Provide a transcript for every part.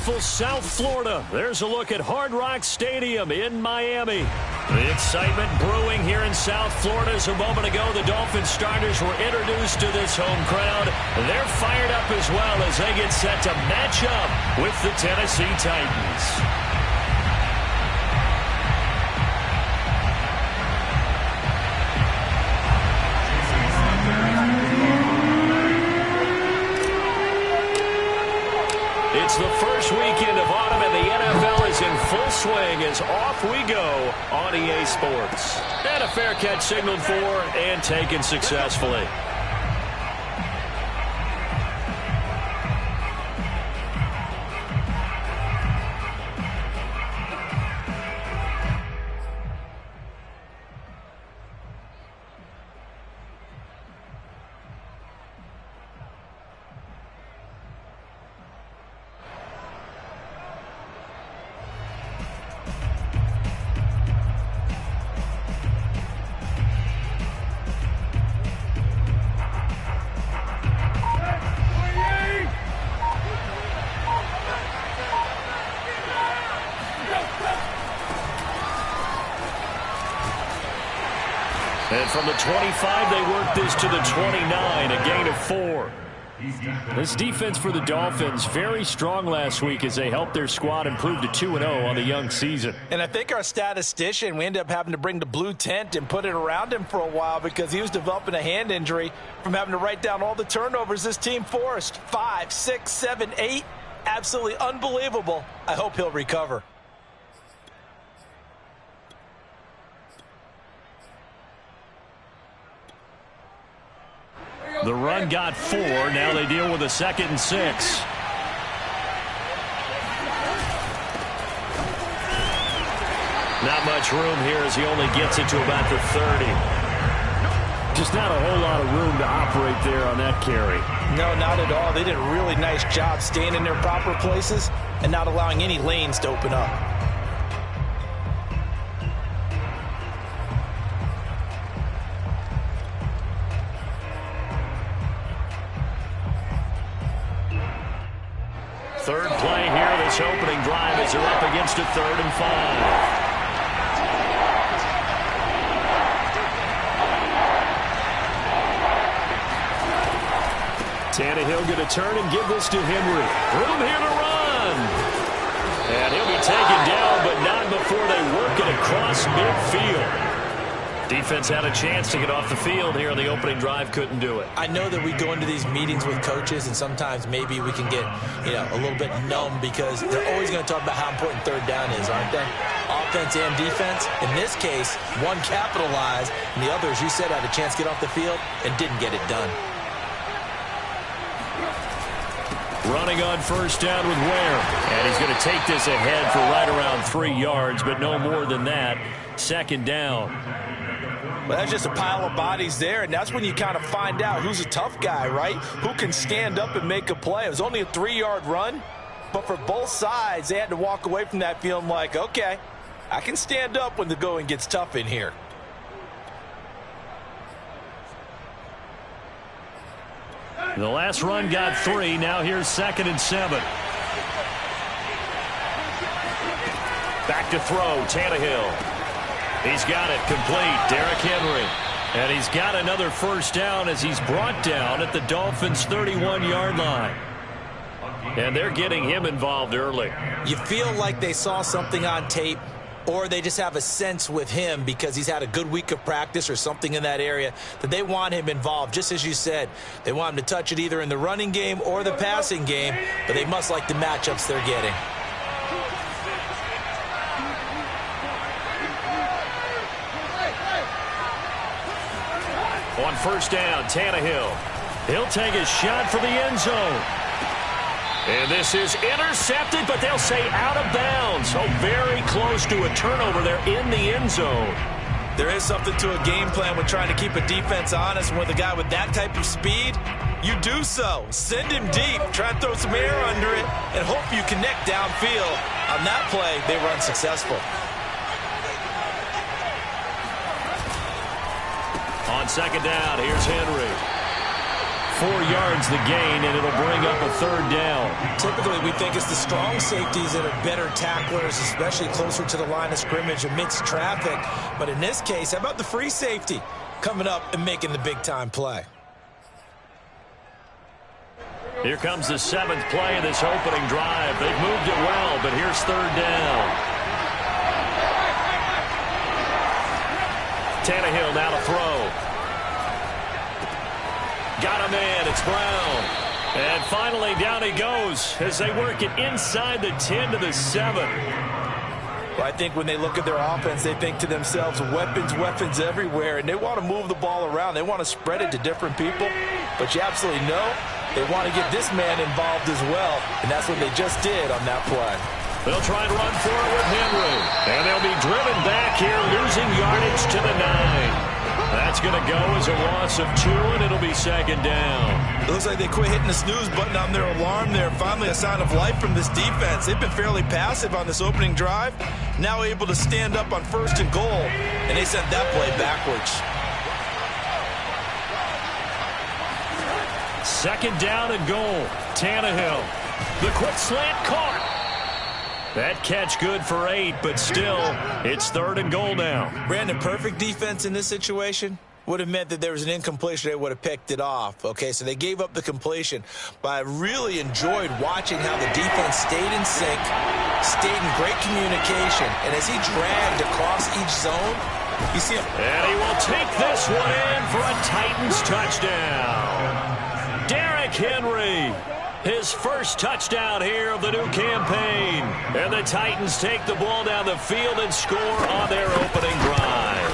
beautiful South Florida. There's a look at Hard Rock Stadium in Miami. The excitement brewing here in South Florida. As a moment ago, the Dolphins starters were introduced to this home crowd. They're fired up as well as they get set to match up with the Tennessee Titans. It's the first weekend of autumn, and the NFL is in full swing as off we go on EA Sports. And a fair catch signaled for and taken successfully. And from the 25, they work this to the 29, a gain of 4. This defense for the Dolphins, very strong last week as they helped their squad improve to 2-0 on the young season. And I think our statistician, we ended up having to bring the blue tent and put it around him for a while because he was developing a hand injury from having to write down all the turnovers this team forced. 5, 6, 7, 8. Absolutely unbelievable. I hope he'll recover. The run got 4. Now they deal with a 2nd and 6. Not much room here as he only gets it to about the 30. Just not a whole lot of room to operate there on that carry. No, not at all. They did a really nice job staying in their proper places and not allowing any lanes to open up. Third play here, this opening drive as they're up against a 3rd and 5. Tannehill going to turn and give this to Henry. Room here to run. And he'll be taken down, but not before they work it across midfield. Defense had a chance to get off the field here on the opening drive, couldn't do it. I know that we go into these meetings with coaches, and sometimes maybe we can get, a little bit numb because they're always going to talk about how important 3rd down is, aren't they? Offense and defense. In this case, one capitalized, and the other, as you said, had a chance to get off the field and didn't get it done. Running on 1st down with Ware. And he's going to take this ahead for right around 3 yards, but no more than that. 2nd down. Well, that's just a pile of bodies there, and that's when you kind of find out who's a tough guy, right? Who can stand up and make a play. It was only a 3-yard run, but for both sides, they had to walk away from that feeling like, okay, I can stand up when the going gets tough in here. The last run got 3. Now here's 2nd and 7. Back to throw, Tannehill. He's got it complete, Derrick Henry. And he's got another 1st down as he's brought down at the Dolphins' 31-yard line. And they're getting him involved early. You feel like they saw something on tape, or they just have a sense with him because he's had a good week of practice or something in that area that they want him involved. Just as you said, they want him to touch it either in the running game or the passing game, but they must like the matchups they're getting. On 1st down, Tannehill. He'll take a shot for the end zone. And this is intercepted, but they'll say out of bounds. So very close to a turnover there in the end zone. There is something to a game plan with trying to keep a defense honest. And with a guy with that type of speed, you do so. Send him deep. Try and throw some air under it and hope you connect downfield. On that play, they run successful. On 2nd down, here's Henry. yards the gain, and it'll bring up a third down. Typically, we think it's the strong safeties that are better tacklers, especially closer to the line of scrimmage amidst traffic. But in this case, how about the free safety coming up and making the big-time play? Here comes the 7th play of this opening drive. They've moved it well, but here's third down. Tannehill now to throw. Got him in. It's Brown. And finally, down he goes as they work it inside the 10 to the 7. Well, I think when they look at their offense, they think to themselves, weapons, weapons everywhere, and they want to move the ball around. They want to spread it to different people, but you absolutely know they want to get this man involved as well, and that's what they just did on that play. They'll try and run for it with Henry, and they'll be driven back here, losing yardage to the 9. That's going to go as a loss of 2, and it'll be second down. It looks like they quit hitting the snooze button on their alarm there. Finally a sign of life from this defense. They've been fairly passive on this opening drive. Now able to stand up on 1st and goal, and they sent that play backwards. Second down and goal. Tannehill. The quick slant caught. That catch good for 8, but still, it's 3rd and goal now. Brandon, perfect defense in this situation would have meant that there was an incompletion. They would have picked it off. Okay, so they gave up the completion. But I really enjoyed watching how the defense stayed in sync, stayed in great communication, and as he dragged across each zone, you see him. And he will take this one in for a Titans touchdown. Derrick Henry. His first touchdown here of the new campaign. And the Titans take the ball down the field and score on their opening drive.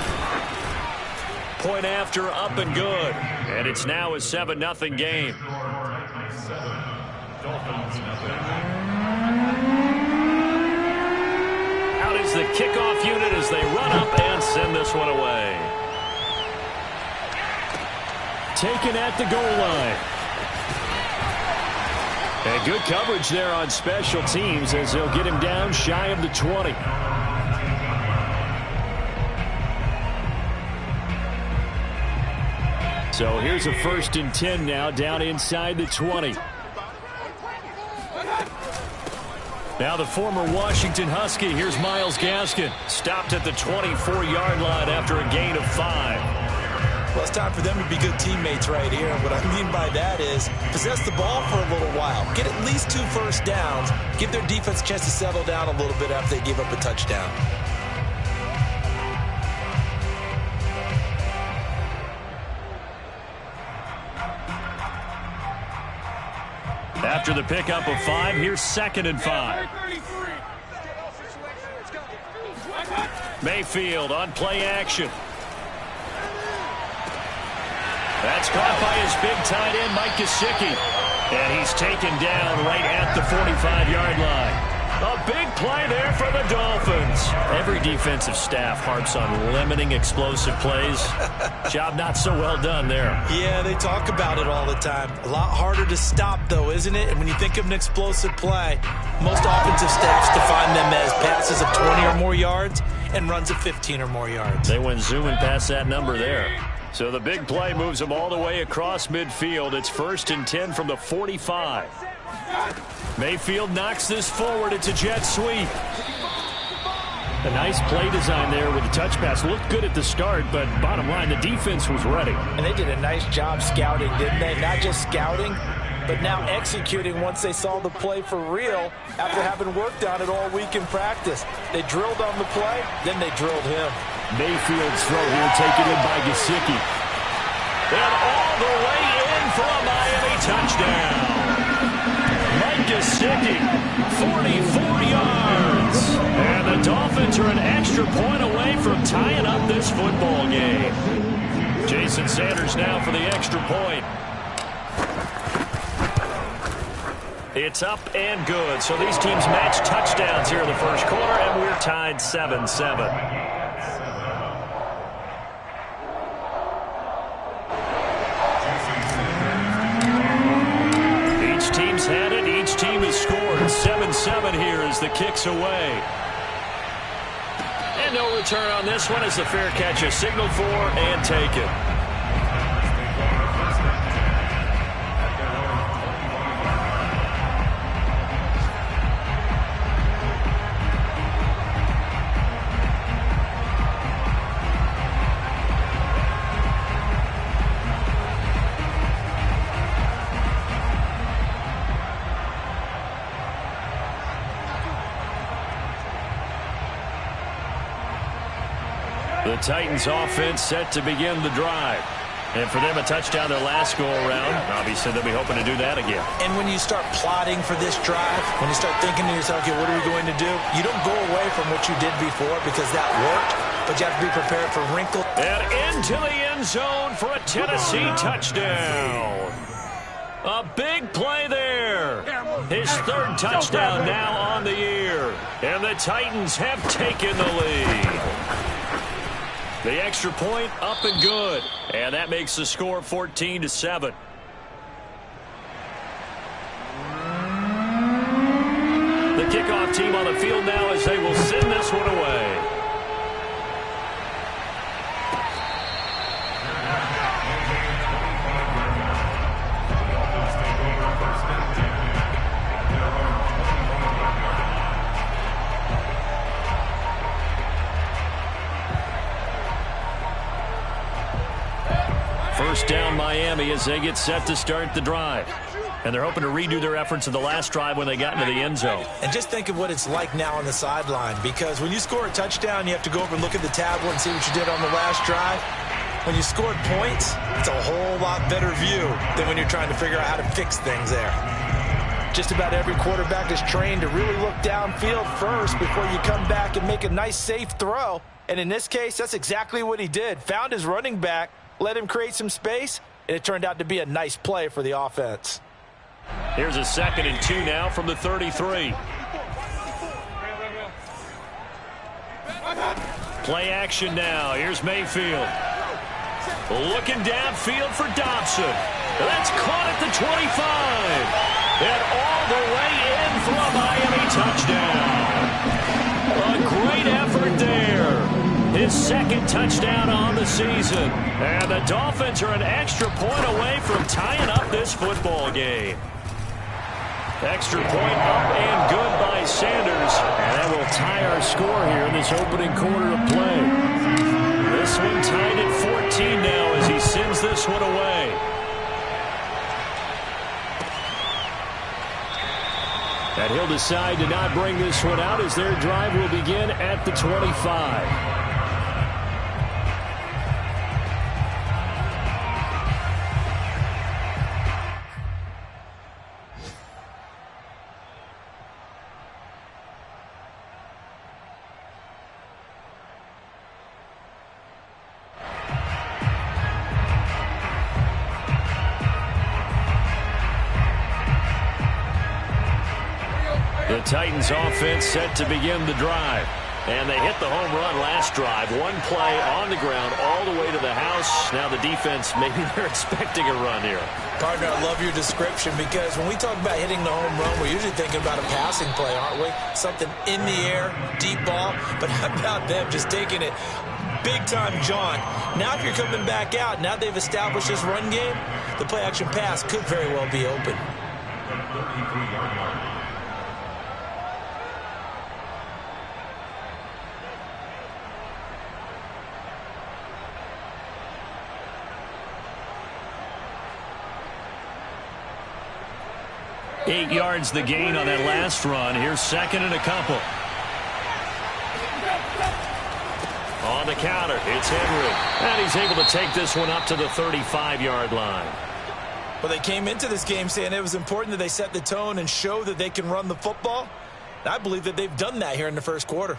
Point after, up and good. And it's now a 7-0 game. Out is the kickoff unit as they run up and send this one away. Taken at the goal line. And good coverage there on special teams as they'll get him down shy of the 20. So here's a 1st and 10 now down inside the 20. Now the former Washington Husky, here's Myles Gaskin. Stopped at the 24-yard line after a gain of 5. Well, it's time for them to be good teammates right here. And what I mean by that is possess the ball for a little while. Get at least 2 first downs. Give their defense a chance to settle down a little bit after they give up a touchdown. After the pickup of 5, here's 2nd and 5. Mayfield on play action. That's caught by his big tight end, Mike Gesicki. And he's taken down right at the 45-yard line. A big play there for the Dolphins. Every defensive staff harps on limiting explosive plays. Job not so well done there. Yeah, they talk about it all the time. A lot harder to stop, though, isn't it? And when you think of an explosive play, most offensive staffs define them as passes of 20 or more yards and runs of 15 or more yards. They went zooming past that number there. So the big play moves them all the way across midfield. It's 1st and 10 from the 45. Mayfield knocks this forward. It's a jet sweep. A nice play design there with the touch pass. Looked good at the start, but bottom line, the defense was ready. And they did a nice job scouting, didn't they? Not just scouting, but now executing once they saw the play for real after having worked on it all week in practice. They drilled on the play, then they drilled him. Mayfield's throw here taken in by Gesicki. And all the way in for a Miami touchdown. Mike Gesicki, 44 yards. And the Dolphins are an extra point away from tying up this football game. Jason Sanders now for the extra point. It's up and good. So these teams match touchdowns here in the first quarter, and we're tied 7-7. Each team's had it. Each team has scored. 7-7 here as the kick's away. And no return on this one as the fair catch is signaled for and taken. The Titans offense set to begin the drive. And for them, a touchdown their last go-around. Obviously, they'll be hoping to do that again. And when you start plotting for this drive, when you start thinking to yourself, okay, what are we going to do? You don't go away from what you did before because that worked, but you have to be prepared for wrinkles. And into the end zone for a Tennessee touchdown. A big play there. His third touchdown now on the year. And the Titans have taken the lead. The extra point up and good. And that makes the score 14-7. The kickoff team on the field now as they will send this one away. First down Miami as they get set to start the drive. And they're hoping to redo their efforts in the last drive when they got into the end zone. And just think of what it's like now on the sideline, because when you score a touchdown, you have to go over and look at the tablet and see what you did on the last drive. When you scored points, it's a whole lot better view than when you're trying to figure out how to fix things there. Just about every quarterback is trained to really look downfield first before you come back and make a nice, safe throw. And in this case, that's exactly what he did. Found his running back, let him create some space, and it turned out to be a nice play for the offense. Here's a 2nd and 2 now from the 33. Play action now. Here's Mayfield. Looking downfield for Dobson. That's caught at the 25. And all the way in for a Miami touchdown. A great effort there. His second touchdown on the season. And the Dolphins are an extra point away from tying up this football game. Extra point up and good by Sanders. And that will tie our score here in this opening quarter of play. This one tied at 14 now as he sends this one away. And he'll decide to not bring this one out as their drive will begin at the 25. The Titans offense set to begin the drive. And they hit the home run last drive. One play on the ground all the way to the house. Now the defense, maybe they're expecting a run here. Partner, I love your description because when we talk about hitting the home run, we're usually thinking about a passing play, aren't we? Something in the air, deep ball. But how about them just taking it big time, John? Now if you're coming back out, now they've established this run game, the play action pass could very well be open. 8 yards the gain on that last run. Here's 2nd and a couple. On the counter, it's Henry. And he's able to take this one up to the 35-yard line. Well, they came into this game saying it was important that they set the tone and show that they can run the football. And I believe that they've done that here in the first quarter.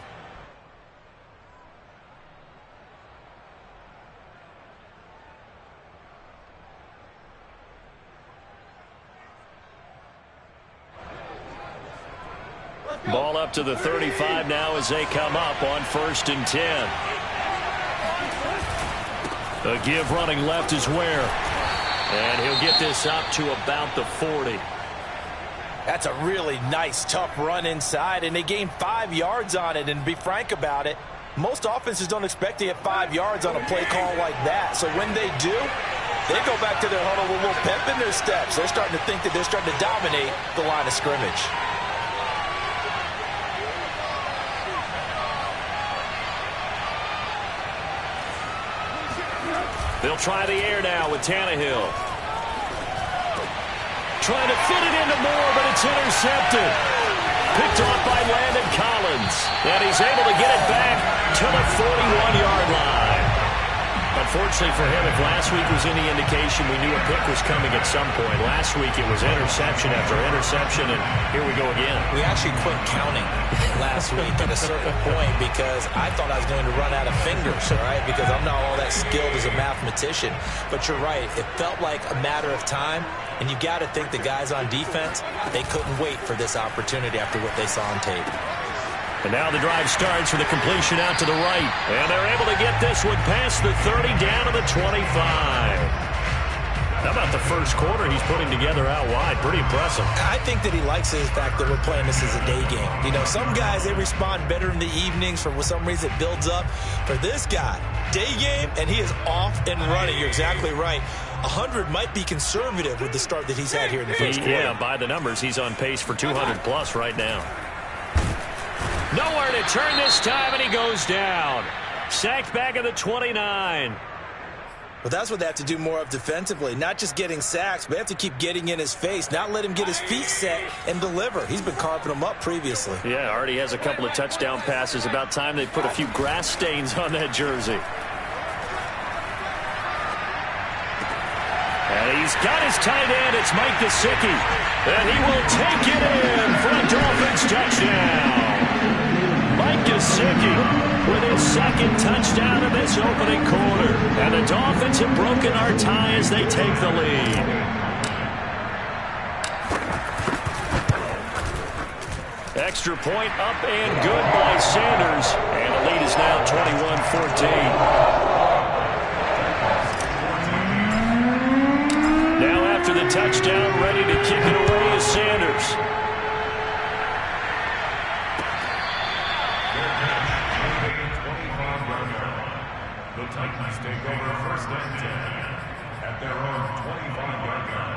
Ball up to the 35 now as they come up on 1st and 10. A give running left is Ware. And he'll get this up to about the 40. That's a really nice, tough run inside, and they gained 5 yards on it. And to be frank about it, most offenses don't expect to get 5 yards on a play call like that. So when they do, they go back to their huddle with a little pep in their steps. They're starting to think that they're starting to dominate the line of scrimmage. They'll try the air now with Tannehill. Trying to fit it into Moore, but it's intercepted. Picked off by Landon Collins. And he's able to get it back to the 41-yard line. Unfortunately for him, if last week was any indication, we knew a pick was coming at some point. Last week it was interception after interception, and here we go again. We actually quit counting last week at a certain point because I thought I was going to run out of fingers, all right, because I'm not all that skilled as a mathematician. But you're right. It felt like a matter of time, and you got to think the guys on defense, they couldn't wait for this opportunity after what they saw on tape. And now the drive starts with a completion out to the right. And they're able to get this one past the 30 down to the 25. How about the first quarter he's putting together out wide? Pretty impressive. I think that he likes the fact that we're playing this as a day game. You know, some guys, they respond better in the evenings. For some reason, it builds up. For this guy, day game, and he is off and running. You're exactly right. 100 might be conservative with the start that he's had here in the first quarter. Yeah, by the numbers, he's on pace for 200-plus right now. Nowhere to turn this time, and he goes down. Sacked back at the 29. Well, that's what they have to do more of defensively. Not just getting sacks, but they have to keep getting in his face. Not let him get his feet set and deliver. He's been carving them up previously. Yeah, already has a couple of touchdown passes. About time they put a few grass stains on that jersey. And he's got his tight end. It's Mike Gesicki. And he will take it in for a Dolphins touchdown. Mike Gesicki with his second touchdown of this opening quarter. And the Dolphins have broken our tie as they take the lead. Extra point up and good by Sanders. And the lead is now 21-14. Now after the touchdown, ready to kick it away is Sanders. The Titans take over first and 10 at their own 25-yard line.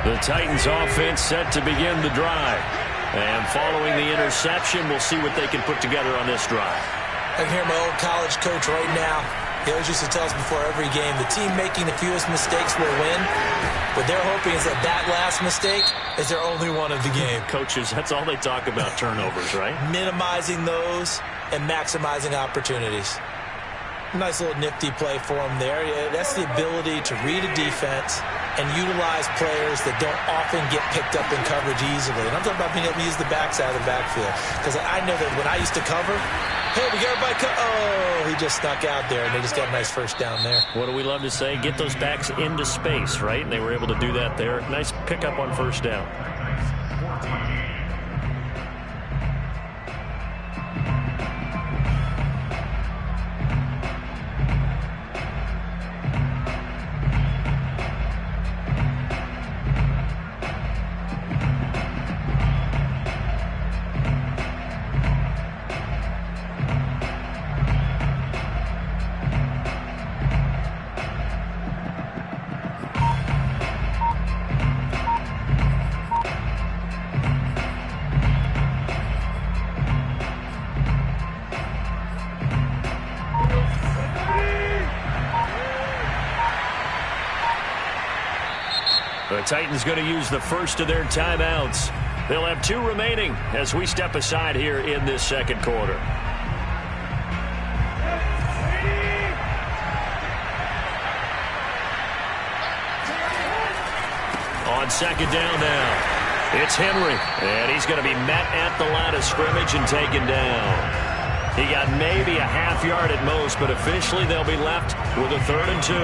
The Titans offense set to begin the drive. And following the interception, we'll see what they can put together on this drive. I can hear my old college coach right now. He always used to tell us before every game, the team making the fewest mistakes will win. What they're hoping is that that last mistake is their only one of the game. Coaches, that's all they talk about, turnovers, right? Minimizing those and maximizing opportunities. Nice little nifty play for him there. Yeah, that's the ability to read a defense and utilize players that don't often get picked up in coverage easily. And I'm talking about being able to use the backside of the backfield. Because I know that when I used to cover, hey, we got everybody oh, he just snuck out there, and they just got a nice first down there. What do we love to say? Get those backs into space, right? And they were able to do that there. Nice pickup on first down. The Titans going to use the first of their timeouts. They'll have 2 remaining as we step aside here in this second quarter. On second down now, it's Henry, and he's going to be met at the line of scrimmage and taken down. He got maybe a half yard at most, but officially they'll be left with a 3rd and 2.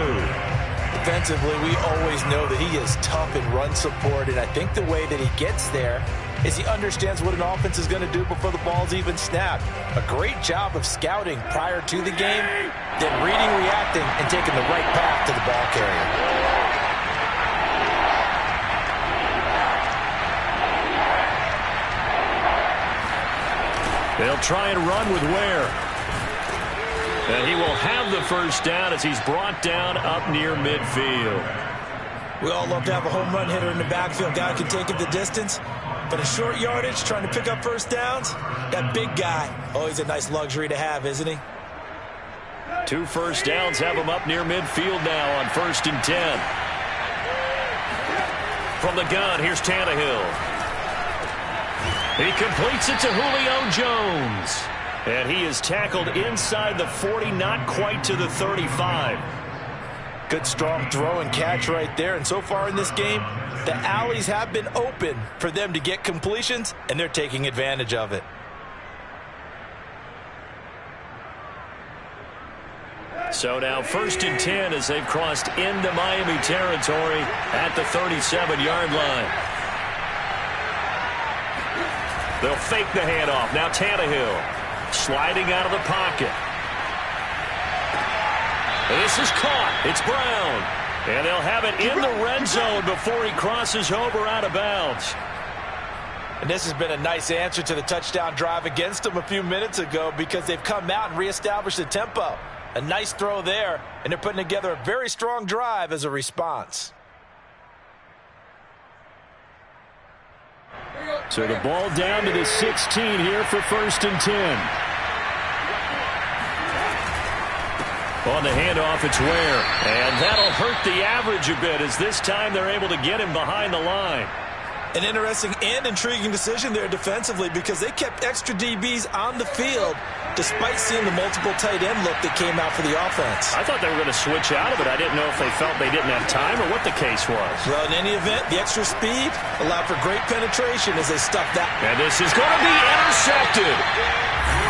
Defensively, we always know that he is tough in run support, and I think the way that he gets there is he understands what an offense is going to do before the ball's even snapped. A great job of scouting prior to the game, then reading, reacting, and taking the right path to the ball carrier. They'll try and run with Ware. And he will have the first down as he's brought down up near midfield. We all love to have a home run hitter in the backfield. Guy can take it the distance. But a short yardage, trying to pick up first downs, that big guy, always a nice luxury to have, isn't he? 2 first downs have them up near midfield now on 1st and 10. From the gun, here's Tannehill. He completes it to Julio Jones. And he is tackled inside the 40, not quite to the 35. Good strong throw and catch right there. And so far in this game, the alleys have been open for them to get completions, and they're taking advantage of it. So now 1st and 10 as they've crossed into Miami territory at the 37-yard line. They'll fake the handoff. Now Tannehill sliding out of the pocket. This is caught. It's Brown. And they'll have it in the red zone before he crosses over out of bounds. And this has been a nice answer to the touchdown drive against them a few minutes ago because they've come out and reestablished the tempo. A nice throw there, and they're putting together a very strong drive as a response. So the ball down to the 16 here for 1st and 10. On the handoff, it's Ware. And that'll hurt the average a bit as this time they're able to get him behind the line. An interesting and intriguing decision there defensively because they kept extra DBs on the field despite seeing the multiple tight end look that came out for the offense. I thought they were going to switch out of it. I didn't know if they felt they didn't have time or what the case was. Well, in any event, the extra speed allowed for great penetration as they stuffed that. And this is going to be intercepted.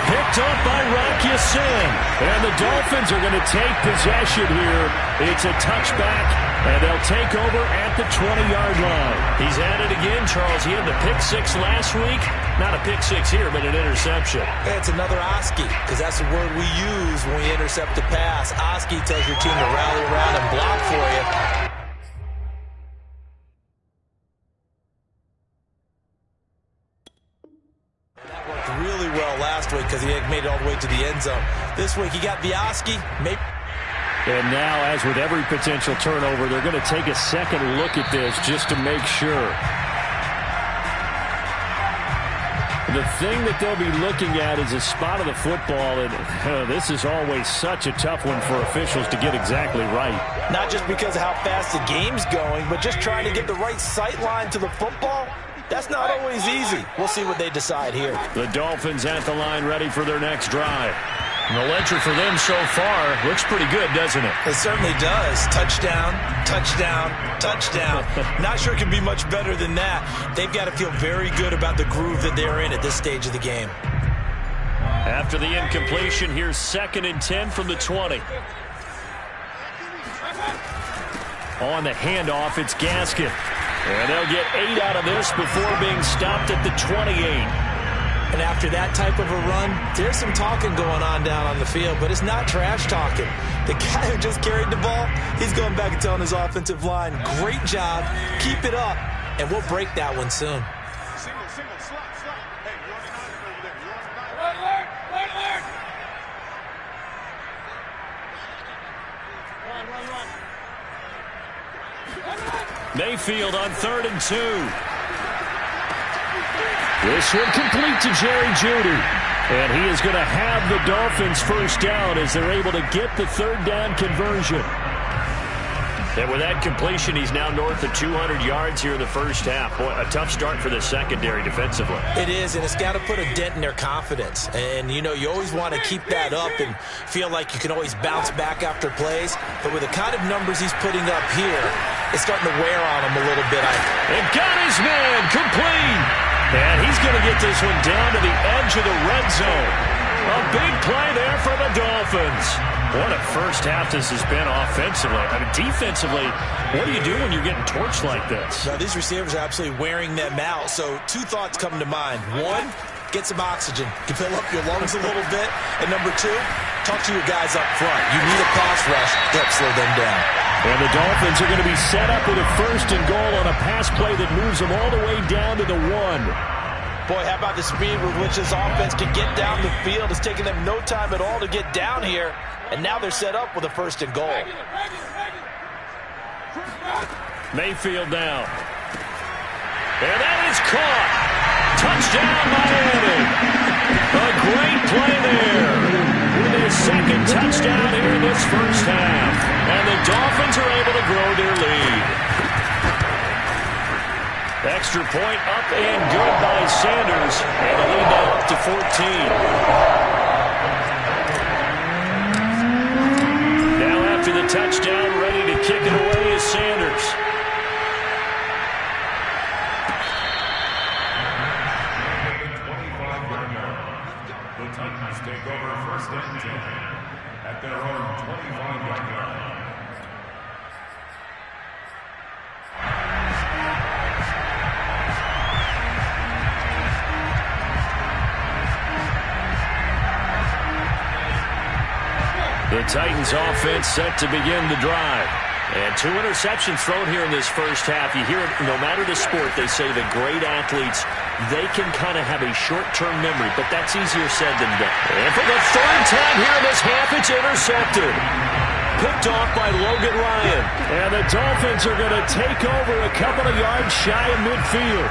Picked up by Rock Ya-Sin. And the Dolphins are going to take possession here. It's a touchback, and they'll take over at the 20-yard line. He's at it again, Charles. He had the pick 6 last week. Not a pick 6 here, but an interception. It's another Oski, because that's the word we use when we intercept a pass. Oski tells your team to rally around and block for you. That worked really well last week because he had made it all the way to the end zone. This week he got the Oski. And now, as with every potential turnover, they're going to take a second look at this just to make sure. The thing that they'll be looking at is a spot of the football, and this is always such a tough one for officials to get exactly right. Not just because of how fast the game's going, but just trying to get the right sight line to the football. That's not always easy. We'll see what they decide here. The Dolphins at the line ready for their next drive. And the ledger for them so far looks pretty good, doesn't it? It certainly does. Touchdown, touchdown, touchdown. Not sure it can be much better than that. They've got to feel very good about the groove that they're in at this stage of the game. After the incompletion, here's 2nd and 10 from the 20. On the handoff, it's Gaskin. And they'll get 8 out of this before being stopped at the 28. And after that type of a run, there's some talking going on down on the field, but it's not trash talking. The guy who just carried the ball, he's going back and telling his offensive line, great job, keep it up, and we'll break that one soon. Mayfield on 3rd and 2. This one complete to Jerry Jeudy. And he is going to have the Dolphins first down as they're able to get the 3rd down conversion. And with that completion, he's now north of 200 yards here in the first half. Boy, a tough start for the secondary defensively. It is, and it's got to put a dent in their confidence. And, you know, you always want to keep that up and feel like you can always bounce back after plays. But with the kind of numbers he's putting up here, it's starting to wear on him a little bit. And got his man complete. And he's going to get this one down to the edge of the red zone. A big play there for the Dolphins. What a first half this has been offensively. I mean, defensively, what do you do when you're getting torched like this? Now, these receivers are absolutely wearing them out. So 2 thoughts come to mind. 1, get some oxygen. You fill up your lungs a little bit. And number 2, talk to your guys up front. You need a pass rush to help slow them down. And the Dolphins are going to be set up with a 1st and goal on a pass play that moves them all the way down to the 1. Boy, how about the speed with which this offense can get down the field? It's taken them no time at all to get down here. And now they're set up with a 1st and goal. Mayfield down. And that is caught. Touchdown, Miami. A great play there. With his second touchdown here in this first half. And the Dolphins are able to grow their lead. Extra point up and good by Sanders. And the lead now up to 14. Now after the touchdown, ready to kick it away is Sanders. The Titans take over first and 10 at their own 25-yard line. The Titans offense set to begin the drive. And 2 interceptions thrown here in this first half. You hear it, no matter the sport, they say the great athletes, they can kind of have a short-term memory, but that's easier said than done. And for the third time here in this half, it's intercepted. Picked off by Logan Ryan. And the Dolphins are going to take over a couple of yards shy of midfield.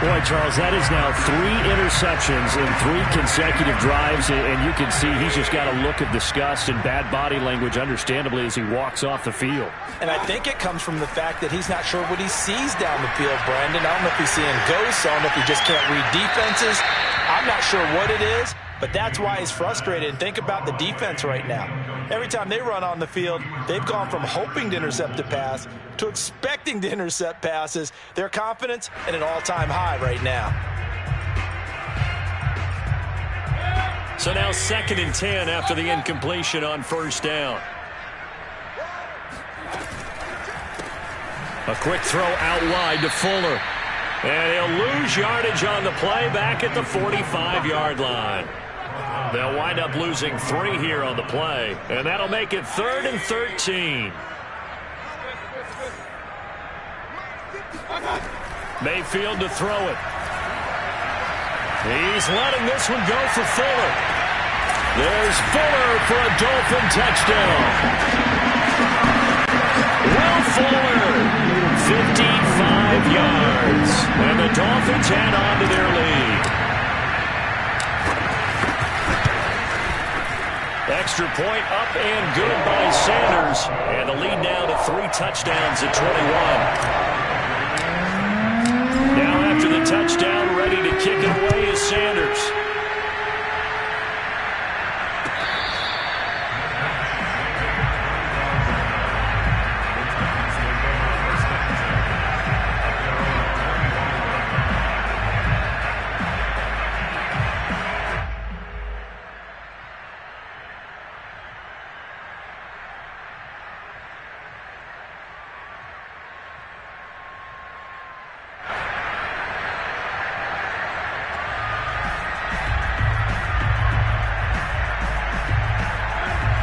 Boy, Charles, that is now 3 interceptions in 3 consecutive drives, and you can see he's just got a look of disgust and bad body language, understandably, as he walks off the field. And I think it comes from the fact that he's not sure what he sees down the field, Brandon. I don't know if he's seeing ghosts. I don't know if he just can't read defenses. I'm not sure what it is, but that's why he's frustrated. And think about the defense right now. Every time they run on the field, they've gone from hoping to intercept a pass to expecting to intercept passes. Their confidence at an all-time high right now. So now 2nd and 10 after the incompletion on first down. A quick throw out wide to Fuller. And he'll lose yardage on the play back at the 45-yard line. They'll wind up losing 3 here on the play, and that'll make it 3rd and 13. Mayfield to throw it. He's letting this one go for Fuller. There's Fuller for a Dolphin touchdown. Will Fuller, 55 yards, and the Dolphins add on to their lead. Extra point up and good by Sanders. And the lead now to 3 touchdowns at 21. Now after the touchdown, ready to kick it away is Sanders.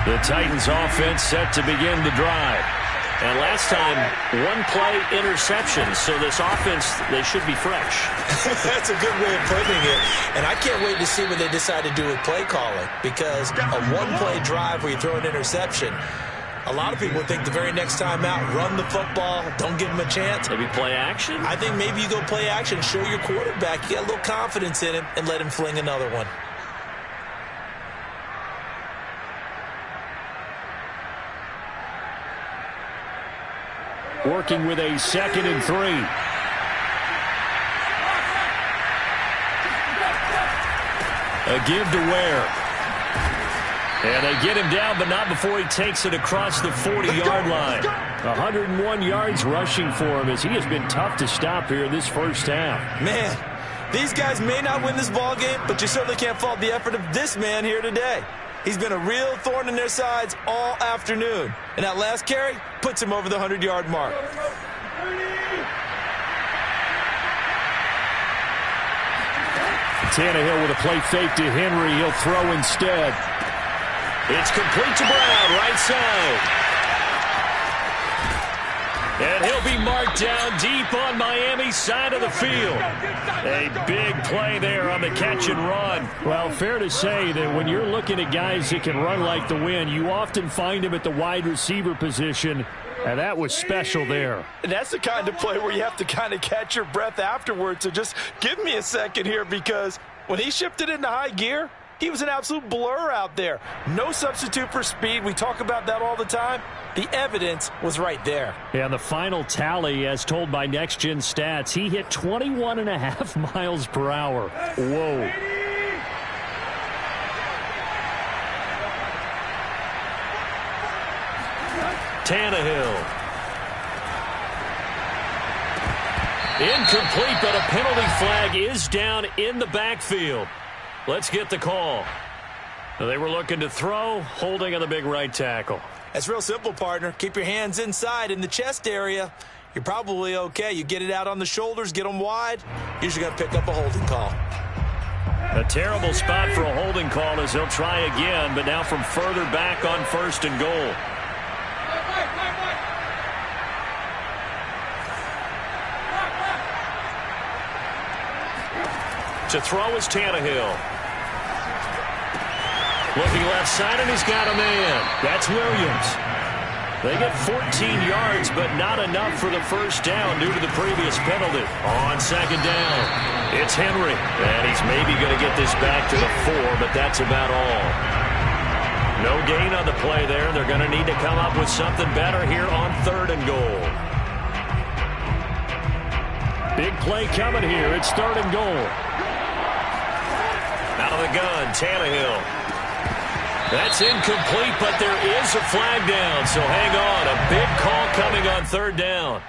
The Titans offense set to begin the drive. And last time, 1-play interception. So this offense, they should be fresh. That's a good way of putting it. And I can't wait to see what they decide to do with play calling. Because a 1-play drive where you throw an interception, a lot of people think the very next time out, run the football, don't give them a chance. Maybe play action? I think maybe you go play action, show your quarterback you got a little confidence in him, and let him fling another one. Working with a 2nd and 3. A give to Ware. And they get him down, but not before he takes it across the 40-yard line. 101 yards rushing for him as he has been tough to stop here this first half. Man, these guys may not win this ball game, but you certainly can't fault the effort of this man here today. He's been a real thorn in their sides all afternoon. And that last carry puts him over the 100-yard mark. Tannehill with a play fake to Henry. He'll throw instead. It's complete to Brown, right side. And he'll be marked down deep on Miami's side of the field. A big play there on the catch and run. Well, fair to say that when you're looking at guys that can run like the wind, you often find them at the wide receiver position. And that was special there. And that's the kind of play where you have to kind of catch your breath afterwards. So just give me a second here, because when he shifted into high gear, He was an absolute blur out there. No substitute for speed. We talk about that all the time. The evidence was right there. And the final tally, as told by Next Gen Stats, he hit 21.5 miles per hour. Whoa. Tannehill. Incomplete, but a penalty flag is down in the backfield. Let's get the call. They were looking to throw, holding on the big right tackle. That's real simple, partner. Keep your hands inside in the chest area. You're probably okay. You get it out on the shoulders, get them wide. Usually going to pick up a holding call. A terrible spot for a holding call as he'll try again, but now from further back on 1st and goal. To throw is Tannehill. Looking left side, and he's got a man. That's Williams. They get 14 yards, but not enough for the first down due to the previous penalty. On 2nd down, it's Henry. And he's maybe going to get this back to the 4, but that's about all. No gain on the play there. They're going to need to come up with something better here on 3rd and goal. Big play coming here. It's 3rd and goal. Out of the gun, Tannehill. That's incomplete, but there is a flag down, so hang on. A big call coming on 3rd down.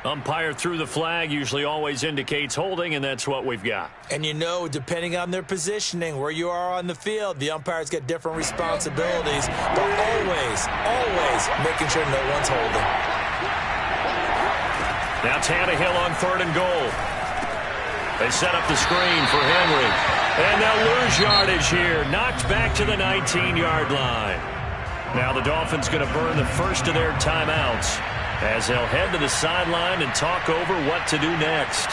Umpire threw the flag, usually always indicates holding, and that's what we've got. And you know, depending on their positioning, where you are on the field, the umpire's got different responsibilities, but always making sure no one's holding. Now Tannehill on 3rd and goal. They set up the screen for Henry. And they'll lose yardage here. Knocked back to the 19-yard line. Now the Dolphins going to burn the first of their timeouts as they'll head to the sideline and talk over what to do next.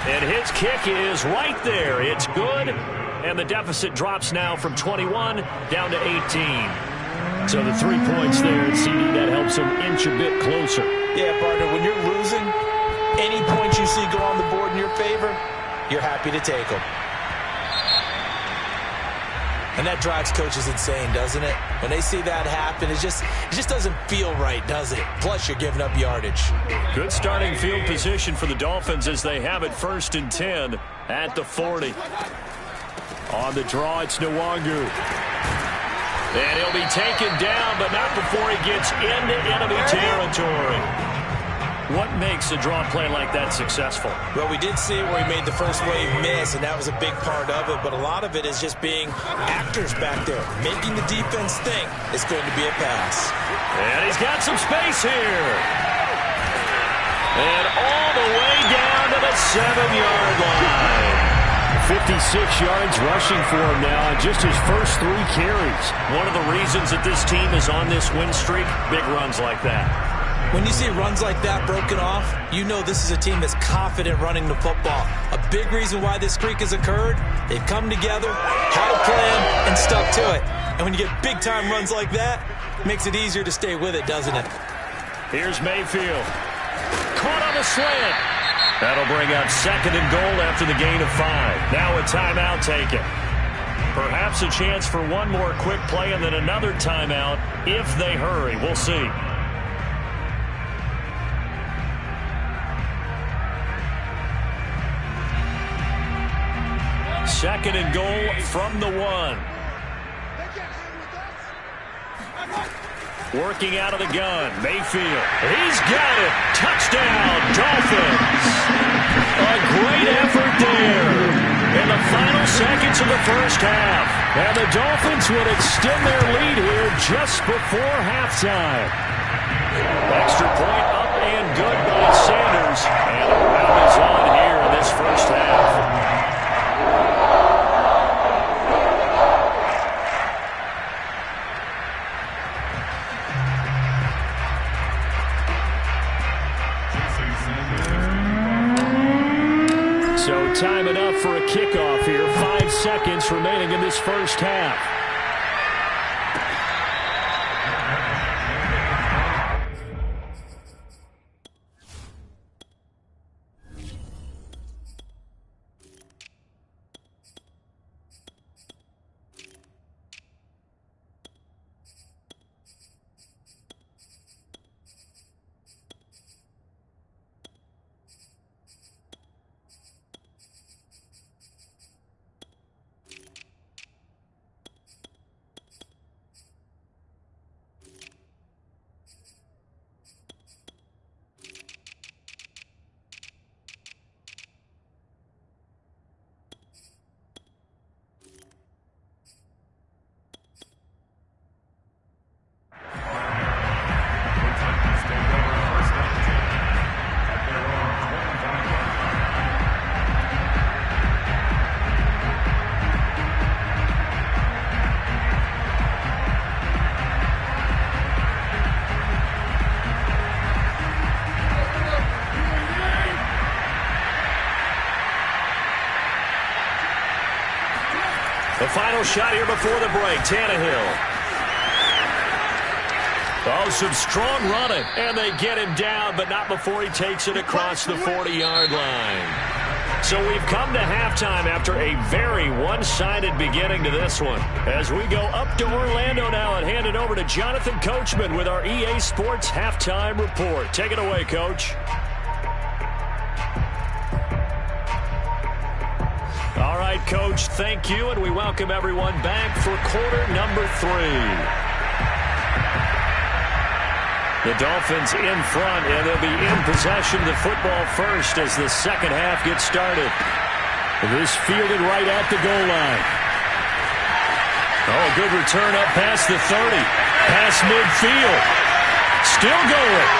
And his kick is right there. It's good. And the deficit drops now from 21 down to 18. So the 3 points there at CD, that helps them inch a bit closer. Yeah, partner, when you're losing, any points you see go on the board in your favor, you're happy to take them. And that drives coaches insane, doesn't it? When they see that happen, it just doesn't feel right, does it? Plus, you're giving up yardage. Good starting field position for the Dolphins as they have it 1st and 10 at the 40. On the draw, it's Nwangu. And he'll be taken down, but not before he gets into enemy territory. What makes a draw play like that successful? Well, we did see where he made the first wave miss, and that was a big part of it. But a lot of it is just being actors back there, making the defense think it's going to be a pass. And he's got some space here. And all the way down to the 7-yard line. 56 yards rushing for him now on just his first 3 carries. One of the reasons that this team is on this win streak, big runs like that. When you see runs like that broken off, you know this is a team that's confident running the football. A big reason why this streak has occurred, they've come together, had a plan, and stuck to it. And when you get big-time runs like that, it makes it easier to stay with it, doesn't it? Here's Mayfield. Caught on the slant. That'll bring up 2nd and goal after the gain of 5. Now a timeout taken. Perhaps a chance for one more quick play and then another timeout if they hurry. We'll see. 2nd and goal from the 1. Working out of the gun, Mayfield. He's got it. Touchdown, Dolphins. A great effort there in the final seconds of the first half. And the Dolphins would extend their lead here just before halftime. Extra point up and good by Sanders. And a round is on here in this first half. So time enough for a kickoff here. 5 seconds remaining in this first half. Final shot here before the break. Tannehill. Oh, some strong running. And they get him down, but not before he takes it across the 40-yard line. So we've come to halftime after a very one-sided beginning to this one. As we go up to Orlando now and hand it over to Jonathan Coachman with our EA Sports Halftime Report. Take it away, Coach. All right, Coach, thank you, and we welcome everyone back for quarter number 3. The Dolphins in front, and they'll be in possession of the football first as the second half gets started. This fielded right at the goal line. Oh, good return up past the 30. Past midfield. Still going.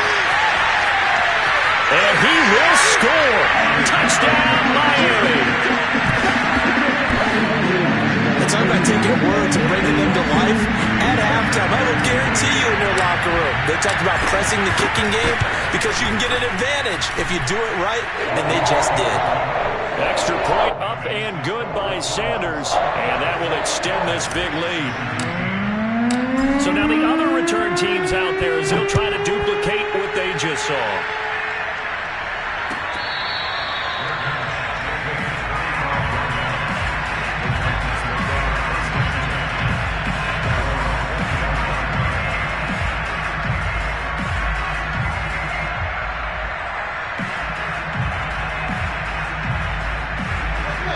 And he will score. Touchdown, Miami. Talk about taking words and bringing them to life at halftime. I will guarantee you in their locker room, they talked about pressing the kicking game because you can get an advantage if you do it right, and they just did. Extra point up and good by Sanders, and that will extend this big lead. So now the other return teams out there as they'll try to duplicate what they just saw.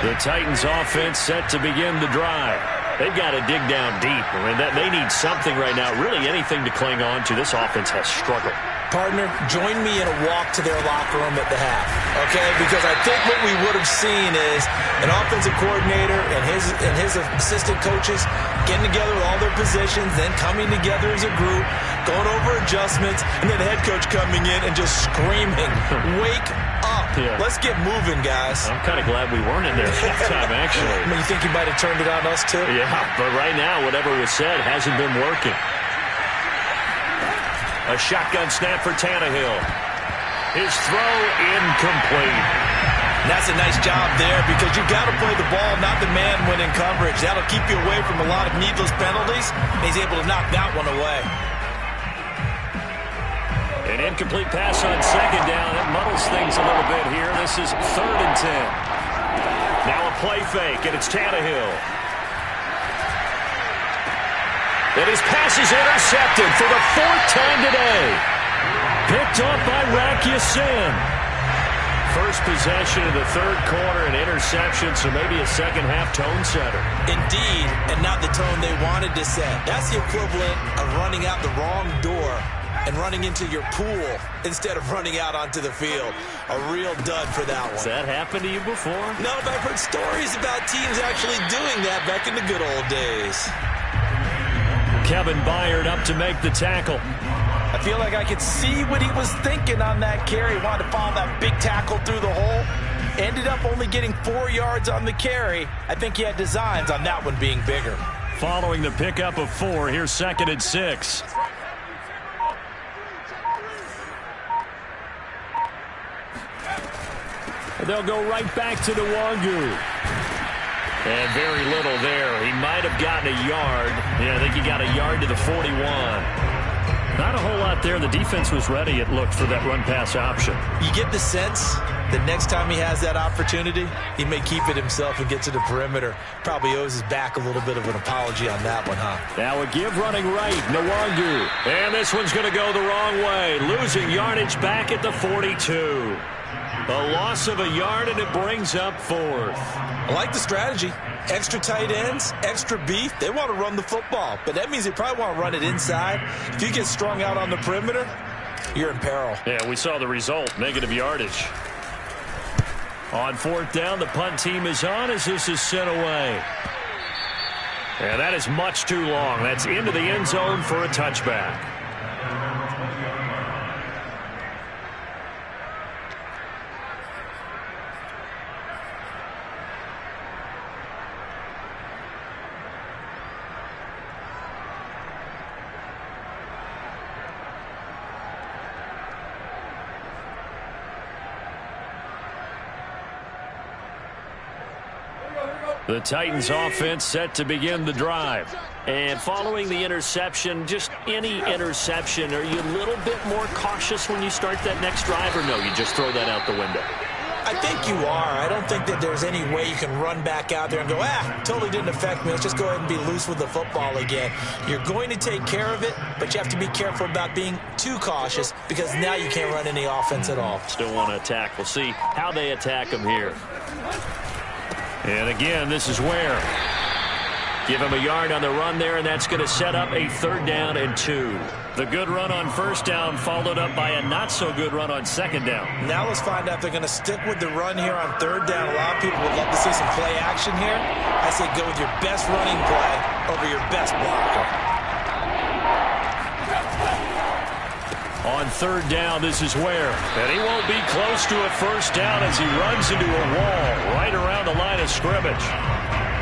The Titans offense set to begin the drive. They've got to dig down deep. I mean, they need something right now, really anything to cling on to. This offense has struggled. Partner, join me in a walk to their locker room at the half, okay? Because I think what we would have seen is an offensive coordinator and his assistant coaches getting together with all their positions, then coming together as a group, going over adjustments, and then the head coach coming in and just screaming, "Wake up. Yeah. Let's get moving, guys." I'm kind of glad we weren't in there at halftime, actually. I mean, you think you might have turned it on us, too? Yeah, but right now, whatever was said hasn't been working. A shotgun snap for Tannehill. His throw incomplete. That's a nice job there because you've got to play the ball, not the man when in coverage. That'll keep you away from a lot of needless penalties. He's able to knock that one away. An incomplete pass on second down. That muddles things a little bit here. This is 3rd and 10. Now a play fake, and it's Tannehill. And his pass is intercepted for the 4th time today. Picked off by Rakiasin. First possession of the 3rd quarter, an interception, so maybe a second-half tone setter. Indeed, and not the tone they wanted to set. That's the equivalent of running out the wrong door and running into your pool instead of running out onto the field. A real dud for that one. Has that happened to you before? No, but I've heard stories about teams actually doing that back in the good old days. Kevin Byard up to make the tackle. I feel like I could see what he was thinking on that carry. He wanted to follow that big tackle through the hole. Ended up only getting 4 yards on the carry. I think he had designs on that one being bigger. Following the pickup of 4, here's 2nd and 6. They'll go right back to Nwangu. And very little there. He might have gotten a yard. Yeah, I think he got a yard to the 41. Not a whole lot there. The defense was ready, it looked, for that run-pass option. You get the sense that next time he has that opportunity, he may keep it himself and get to the perimeter. Probably owes his back a little bit of an apology on that one, huh? Now a give running right, Nwangu. And this one's going to go the wrong way. Losing yardage back at the 42. A loss of a yard, and it brings up 4th. I like the strategy. Extra tight ends, extra beef. They want to run the football, but that means they probably want to run it inside. If you get strung out on the perimeter, you're in peril. Yeah, we saw the result, negative yardage. On 4th down, the punt team is on as this is sent away. And that is much too long. That's into the end zone for a touchback. The Titans offense set to begin the drive. And following the interception, just any interception, are you a little bit more cautious when you start that next drive, or no, you just throw that out the window? I think you are. I don't think that there's any way you can run back out there and go, totally didn't affect me. Let's just go ahead and be loose with the football again. You're going to take care of it, but you have to be careful about being too cautious because now you can't run any offense at all. Still want to attack. We'll see how they attack them here. And again, this is where. Give him a yard on the run there, and that's going to set up a 3rd down and 2. The good run on 1st down followed up by a not-so-good run on 2nd down. Now let's find out if they're going to stick with the run here on 3rd down. A lot of people would love to see some play action here. I say go with your best running play over your best blocker. On 3rd down, this is where. And he won't be close to a 1st down as he runs into a wall right around the line of scrimmage.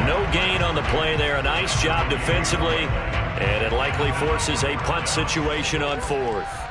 No gain on the play there. A nice job defensively. And it likely forces a punt situation on 4th.